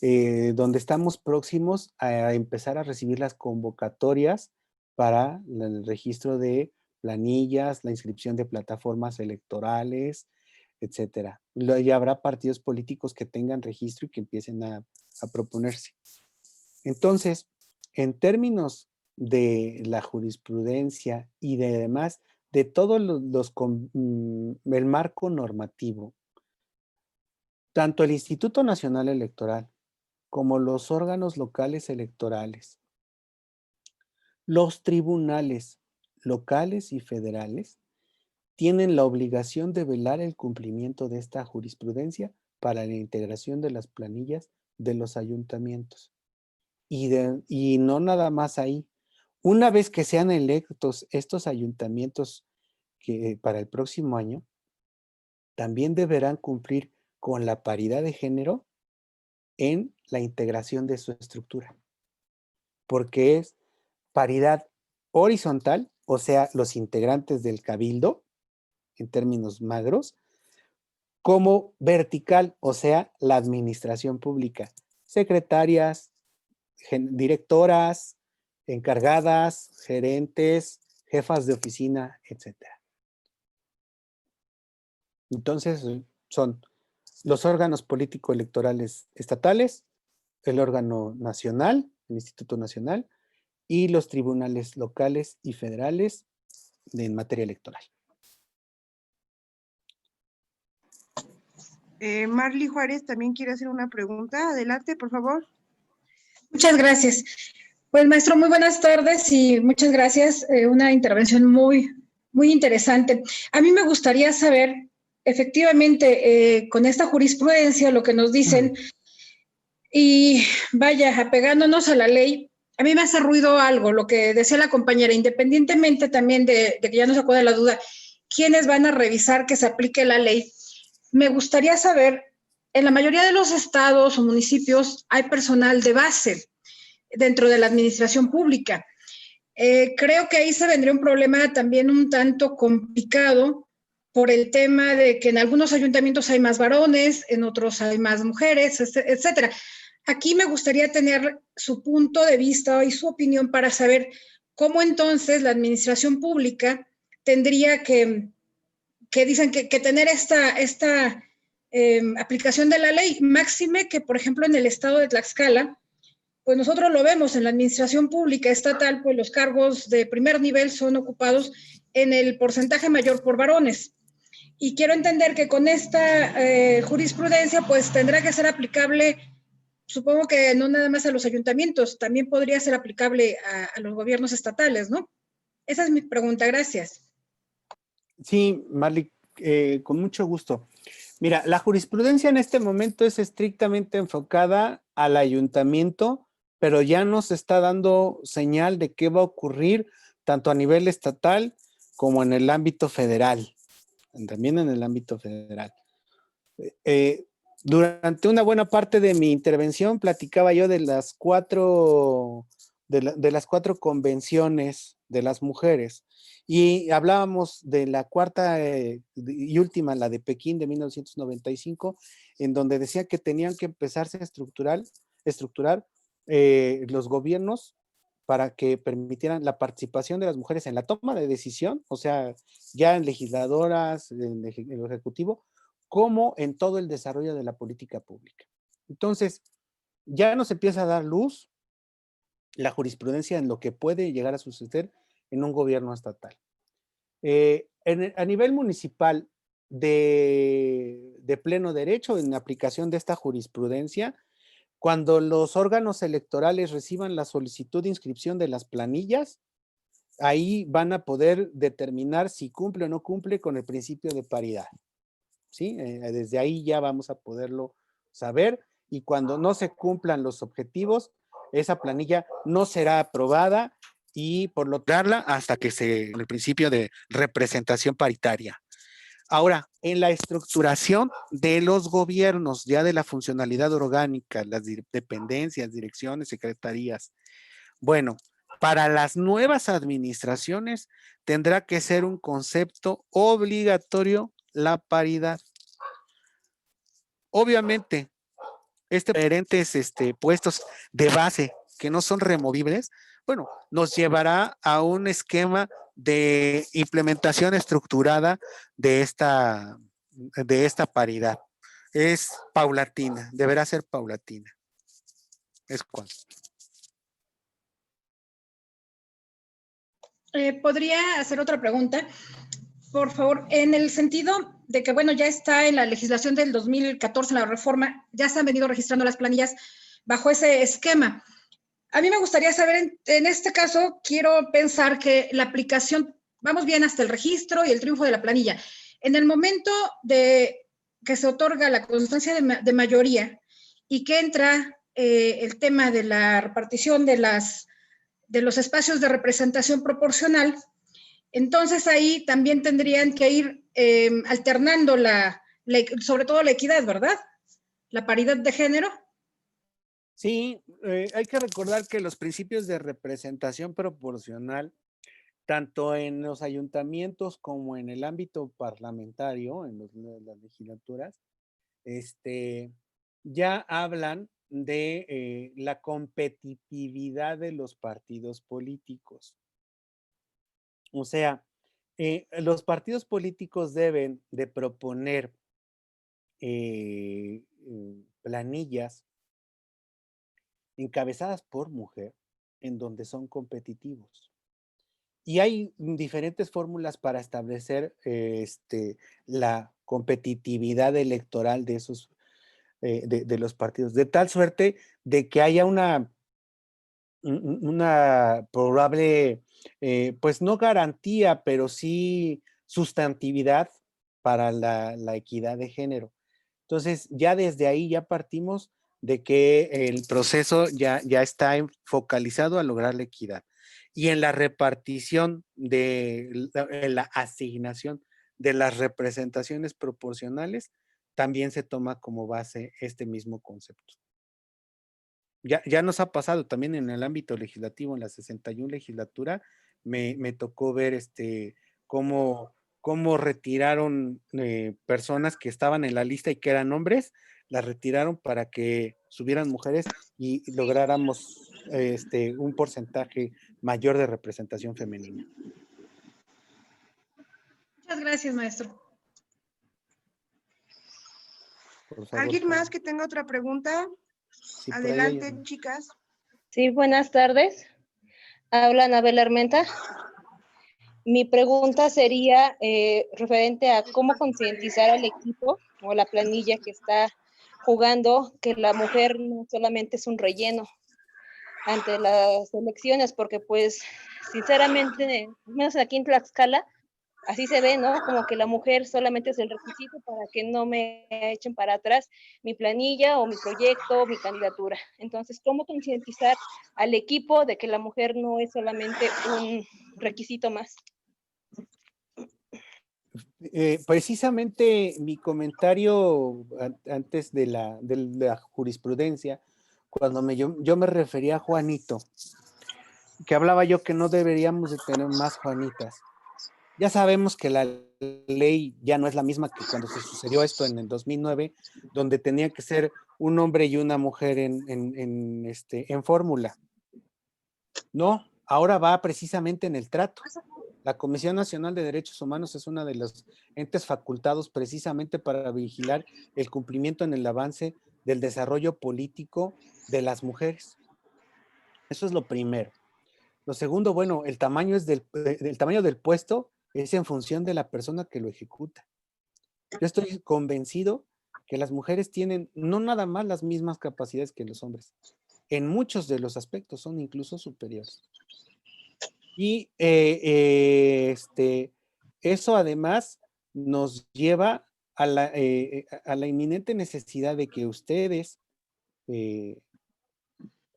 donde estamos próximos a empezar a recibir las convocatorias para el registro de planillas, la inscripción de plataformas electorales, etcétera. Ya habrá partidos políticos que tengan registro y que empiecen a proponerse. Entonces, en términos de la jurisprudencia y de además de todo el marco normativo, tanto el Instituto Nacional Electoral como los órganos locales electorales, los tribunales locales y federales tienen la obligación de velar el cumplimiento de esta jurisprudencia para la integración de las planillas de los ayuntamientos. Y no nada más ahí. Una vez que sean electos estos ayuntamientos para el próximo año, también deberán cumplir con la paridad de género en la integración de su estructura, porque es paridad horizontal, o sea, los integrantes del cabildo, en términos magros, como vertical, o sea, la administración pública, secretarias, directoras, encargadas, gerentes, jefas de oficina, etc. Entonces, son los órganos político-electorales estatales, el órgano nacional, el Instituto Nacional, y los tribunales locales y federales en materia electoral. Marly Juárez también quiere hacer una pregunta. Adelante, por favor. Muchas gracias. Pues, maestro, muy buenas tardes y muchas gracias. Una intervención muy interesante. A mí me gustaría saber, efectivamente, con esta jurisprudencia, lo que nos dicen, y vaya, apegándonos a la ley, a mí me hace ruido algo, lo que decía la compañera, independientemente también de que ya nos sacó de la duda, ¿quiénes van a revisar que se aplique la ley? Me gustaría saber, en la mayoría de los estados o municipios hay personal de base dentro de la administración pública. Creo que ahí se vendría un problema también un tanto complicado por el tema de que en algunos ayuntamientos hay más varones, en otros hay más mujeres, etcétera. Aquí me gustaría tener su punto de vista y su opinión para saber cómo entonces la administración pública tendría que dicen que tener esta aplicación de la ley, máxime que, por ejemplo, en el estado de Tlaxcala, pues nosotros lo vemos en la administración pública estatal, pues los cargos de primer nivel son ocupados en el porcentaje mayor por varones. Y quiero entender que con esta jurisprudencia, pues tendrá que ser aplicable, supongo que no nada más a los ayuntamientos, también podría ser aplicable a los gobiernos estatales, ¿no? Esa es mi pregunta, gracias. Sí, Marly, con mucho gusto. Mira, la jurisprudencia en este momento es estrictamente enfocada al ayuntamiento, pero ya nos está dando señal de qué va a ocurrir tanto a nivel estatal como en el ámbito federal, también en el ámbito federal. Durante una buena parte de mi intervención platicaba yo de las cuatro convenciones de las mujeres y hablábamos de la cuarta y última, la de Pekín de 1995, en donde decía que tenían que empezarse a estructurar los gobiernos para que permitieran la participación de las mujeres en la toma de decisión, o sea, ya en legisladoras, en el ejecutivo, como en todo el desarrollo de la política pública. Entonces, ya nos empieza a dar luz la jurisprudencia en lo que puede llegar a suceder en un gobierno estatal. A nivel municipal de pleno derecho, en aplicación de esta jurisprudencia, cuando los órganos electorales reciban la solicitud de inscripción de las planillas, ahí van a poder determinar si cumple o no cumple con el principio de paridad. ¿Sí? Desde ahí ya vamos a poderlo saber, y cuando no se cumplan los objetivos, esa planilla no será aprobada y por lo tanto hasta que el principio de representación paritaria. Ahora, en la estructuración de los gobiernos, ya de la funcionalidad orgánica, las dependencias, direcciones, secretarías, bueno, para las nuevas administraciones tendrá que ser un concepto obligatorio la paridad. Obviamente, diferentes puestos de base que no son removibles, bueno, nos llevará a un esquema de implementación estructurada de esta paridad. Es paulatina, deberá ser paulatina. Es cuanto. ¿Podría hacer otra pregunta? Por favor, en el sentido de que, bueno, ya está en la legislación del 2014, la reforma, ya se han venido registrando las planillas bajo ese esquema. A mí me gustaría saber, en este caso, quiero pensar que la aplicación, vamos bien hasta el registro y el triunfo de la planilla. En el momento de que se otorga la constancia de mayoría y que entra el tema de la repartición de los espacios de representación proporcional, entonces ahí también tendrían que ir alternando sobre todo la equidad, ¿verdad? La paridad de género. Sí, hay que recordar que los principios de representación proporcional, tanto en los ayuntamientos como en el ámbito parlamentario, en las legislaturas, ya hablan de la competitividad de los partidos políticos. O sea, los partidos políticos deben de proponer planillas encabezadas por mujer en donde son competitivos. Y hay diferentes fórmulas para establecer la competitividad electoral de esos, de los partidos, de tal suerte de que haya una probable, pues no garantía, pero sí sustantividad para la equidad de género. Entonces, ya desde ahí ya partimos de que el proceso ya está focalizado a lograr la equidad. Y en la repartición en la asignación de las representaciones proporcionales, también se toma como base este mismo concepto. Ya nos ha pasado también en el ámbito legislativo, en la 61 legislatura, me tocó ver cómo retiraron personas que estaban en la lista y que eran hombres, las retiraron para que subieran mujeres y lográramos un porcentaje mayor de representación femenina. Muchas gracias, maestro. Por favor, ¿Alguien Karen. más que tenga otra pregunta? Sí, por ahí hay Adelante, una. chicas. Sí, buenas tardes. Habla Anabel Armenta. Mi pregunta sería referente a cómo concientizar al equipo o la planilla que está jugando que la mujer no solamente es un relleno ante las elecciones, porque pues sinceramente, al menos aquí en Tlaxcala, así se ve, ¿no? Como que la mujer solamente es el requisito para que no me echen para atrás mi planilla o mi proyecto o mi candidatura. Entonces, ¿cómo concientizar al equipo de que la mujer no es solamente un requisito más? Precisamente mi comentario antes de la jurisprudencia, cuando yo me refería a Juanito, que hablaba yo que no deberíamos de tener más Juanitas. Ya sabemos que la ley ya no es la misma que cuando se sucedió esto en el 2009, donde tenía que ser un hombre y una mujer en fórmula. No, ahora va precisamente en el trato. La Comisión Nacional de Derechos Humanos es uno de los entes facultados precisamente para vigilar el cumplimiento en el avance del desarrollo político de las mujeres. Eso es lo primero. Lo segundo, bueno, el tamaño del puesto es en función de la persona que lo ejecuta. Yo estoy convencido que las mujeres tienen no nada más las mismas capacidades que los hombres. En muchos de los aspectos son incluso superiores. Y eso además nos lleva a la inminente necesidad de que ustedes,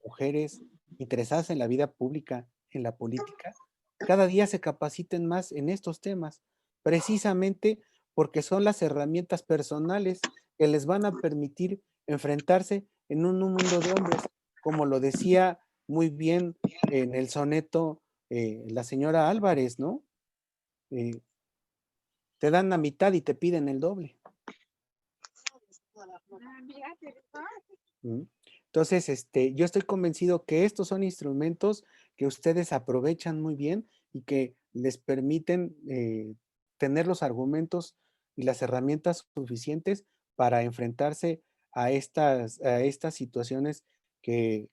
mujeres interesadas en la vida pública, en la política, cada día se capaciten más en estos temas, precisamente porque son las herramientas personales que les van a permitir enfrentarse en un mundo de hombres, como lo decía muy bien en el soneto la señora Álvarez, ¿no? Te dan la mitad y te piden el doble. Entonces, yo estoy convencido que estos son instrumentos que ustedes aprovechan muy bien y que les permiten tener los argumentos y las herramientas suficientes para enfrentarse a estas situaciones que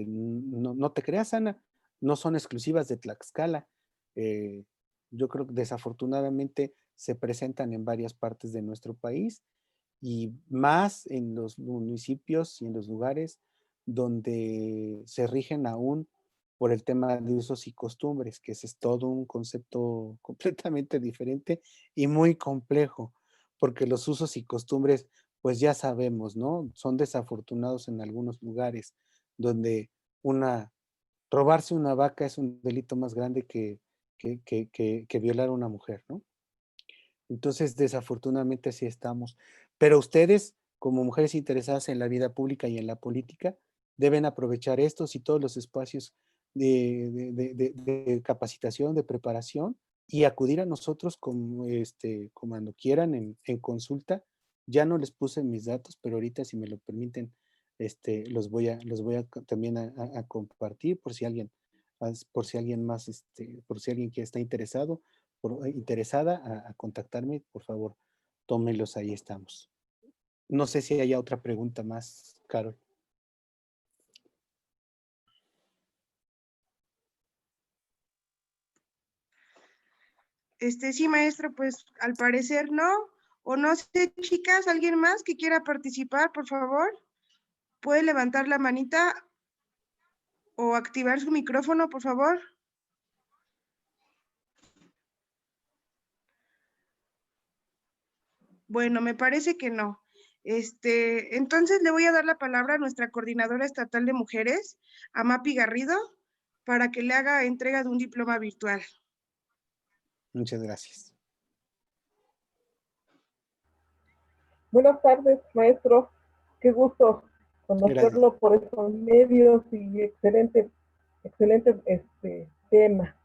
no te creas, Ana, no son exclusivas de Tlaxcala. Yo creo que desafortunadamente se presentan en varias partes de nuestro país y más en los municipios y en los lugares donde se rigen aún por el tema de usos y costumbres, que ese es todo un concepto completamente diferente y muy complejo, porque los usos y costumbres, pues ya sabemos, ¿no? Son desafortunados en algunos lugares donde robarse una vaca es un delito más grande que violar a una mujer, ¿no? Entonces, desafortunadamente así estamos. Pero ustedes, como mujeres interesadas en la vida pública y en la política, deben aprovechar estos y todos los espacios de capacitación, de preparación y acudir a nosotros como, cuando quieran en consulta. Ya no les puse mis datos, pero ahorita, si me lo permiten, los voy a también a compartir por si alguien más, por si alguien que está interesado interesada a contactarme, por favor, tómenlos, ahí estamos. No sé si haya otra pregunta más, Carol. Sí, maestro, pues al parecer no. O no sé, chicas, ¿alguien más que quiera participar, por favor? ¿Puede levantar la manita o activar su micrófono, por favor? Bueno, me parece que no. Entonces le voy a dar la palabra a nuestra coordinadora estatal de mujeres, a Mapi Garrido, para que le haga entrega de un diploma virtual. Muchas gracias. Buenas tardes, maestro. Qué gusto conocerlo por estos medios y excelente tema.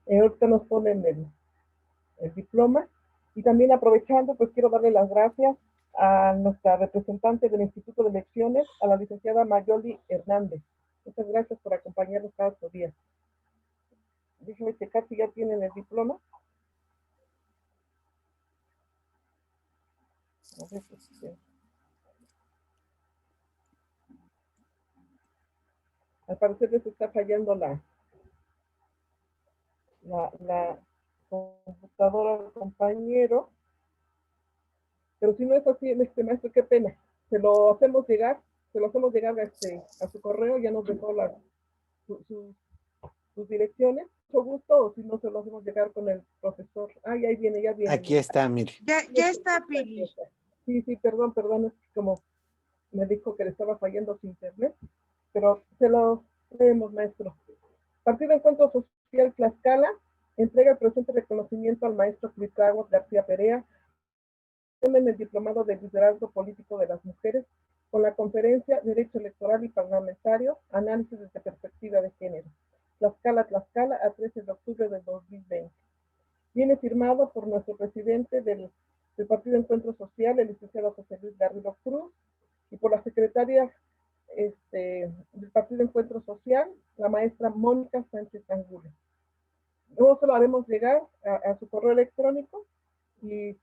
Ahorita nos ponen el diploma y también aprovechando, pues quiero darle las gracias a nuestra representante del Instituto de Elecciones, a la licenciada Mayoli Hernández. Muchas gracias por acompañarnos cada estos días. Déjenme checar si ya tienen el diploma. A ver, al parecer les está fallando la computadora del compañero, pero si no es así, maestro, qué pena. Se lo hacemos llegar a su correo, ya nos dejó sus direcciones, mucho gusto, o si no se lo hacemos llegar con el profesor. Ay, ahí viene, ya viene. Aquí está, mire. Ya está, Pili. Sí, perdón, es que como me dijo que le estaba fallando su internet, pero se lo leemos, maestro. Partido Encuentro Social Tlaxcala entrega el presente reconocimiento al maestro Cuitláhuac García Perea en el Diplomado de Liderazgo Político de las Mujeres con la conferencia Derecho Electoral y Parlamentario, Análisis desde Perspectiva de Género. Tlaxcala, a 13 de octubre del 2020. Viene firmado por nuestro presidente del Partido Encuentro Social, el licenciado José Luis Garrido Cruz, y por la secretaria del Partido Encuentro Social, la maestra Mónica Sánchez Angulo. Luego se lo haremos llegar a su correo electrónico y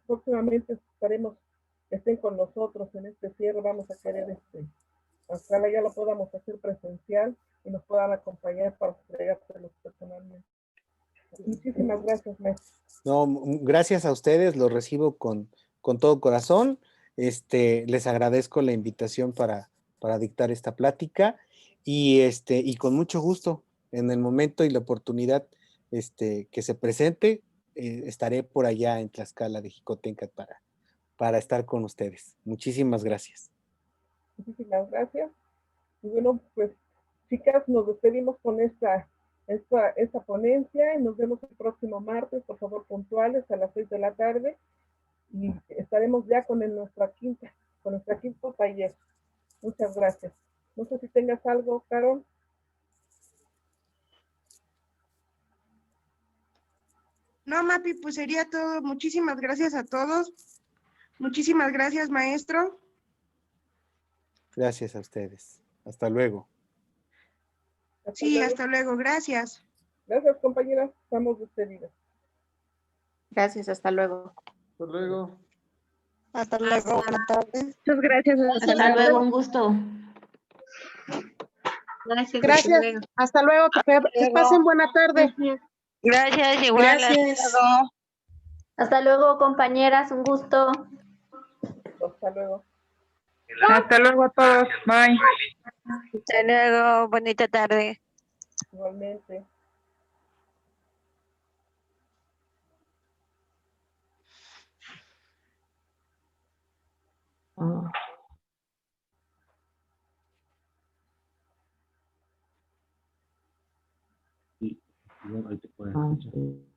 próximamente estaremos, estén con nosotros en este cierre. Vamos a querer, ojalá ya lo podamos hacer presencial y nos puedan acompañar para entregárselos personalmente. Muchísimas gracias, maestro. No, gracias a ustedes, lo recibo con todo corazón. Les agradezco la invitación para dictar esta plática y con mucho gusto en el momento y la oportunidad que se presente, estaré por allá en Tlaxcala de Jicotencat para estar con ustedes. Muchísimas gracias. Muchísimas gracias. Y bueno, pues, chicas, nos despedimos con esta ponencia y nos vemos el próximo martes, por favor, puntuales a las 6 de la tarde y estaremos ya con nuestro quinto taller. Muchas gracias. No sé si tengas algo, Carol. No, Mapi, pues sería todo. Muchísimas gracias a todos. Muchísimas gracias, maestro. Gracias a ustedes. Hasta luego. Hasta luego. Gracias. Gracias, compañeras. Estamos despedidas. Gracias, hasta luego. Hasta luego. Hasta luego, buenas tardes. Muchas gracias. Hasta luego, un gusto. Gracias. Hasta luego. Que pasen buena tarde. Gracias, igual. Gracias. Hasta luego. Hasta luego, compañeras, un gusto. Hasta luego. Hasta luego a todos. Bye. Hasta luego, bonita tarde. Igualmente. Y bueno, ahí te pueden escuchar.